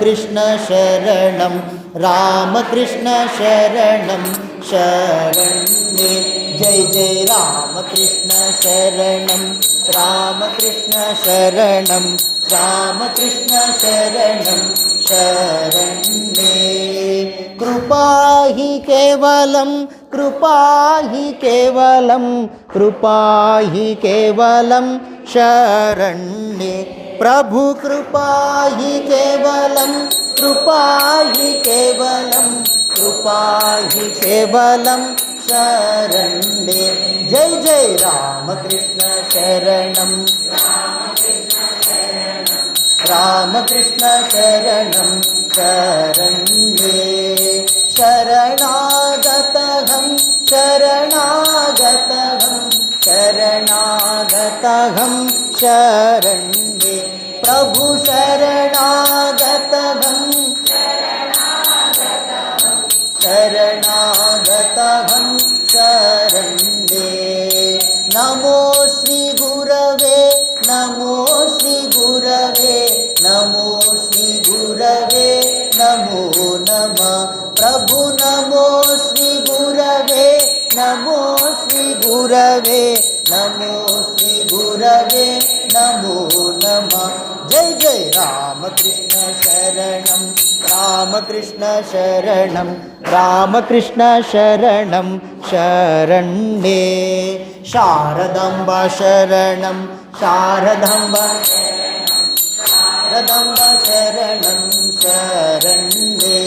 रामकृष्ण शरणं रामकृष्ण शरणं शरण्ये जय जय रामकृष्ण शरणं रामकृष्ण शरणं रामकृष्ण शरणं शरण्ये कृपा हि केवलं कृपा हि केवलं कृपा हि केवलं शरण्ये प्रभु कृपा हि केवलं कृपा हि केवलं कृपा हि केवलं शरण्ये जय जय रामकृष्ण शरणं रामकृष्ण शरणं शरण्ये शरणागतहं शरणागतहं शरणागतहं शरण्ये प्रभु शरणागतहं शरणागतहं शरण्ये नमो श्री गुरवे नमो श्री गुरवे नमो श्री गुरवे नमो नमः प्रभु नमो श्री गुरवे नमो श्री गुरवे नमो श्री गुरवे नमो नमः जय जय रामकृष्ण शरणं रामकृष्ण शरणं रामकृष्ण शरणं शरण्ये शारदाम्बा शरणं शारदाम्बा शारदाम्बा शरणं शरण्ये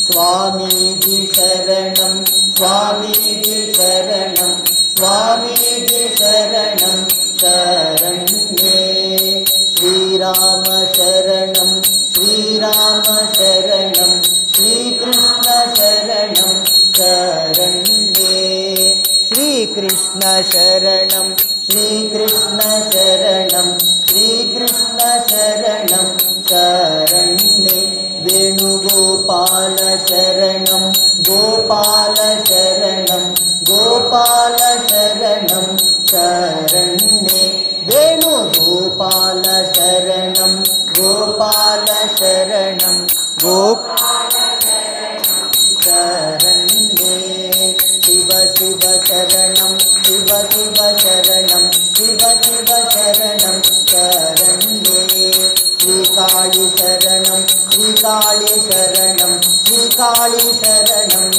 स्वामीजी शरणं स्वामीजी शरणं स्वामीजी शरणं शरण्ये श्रीराम शरणं श्रीराम शरणं श्रीकृष्ण शरणं शरण्ये श्रीकृष्ण शरणं श्रीकृष्ण शरणं श्रीकृष्ण शरणं शरण्ये वेणुगोपाल शरणं गोपाल शरणं गोपाल शरणं शरण्ये वेणुगोपाल शरणं गोपाल शरणं गोपाल शरण्ये शिव शिव शरणं शिव शिव शरणं शिव शिव शरणं शरण्ये श्रीकाळी शरणं श्रीकाळी शरणं श्रीकाळी शरणं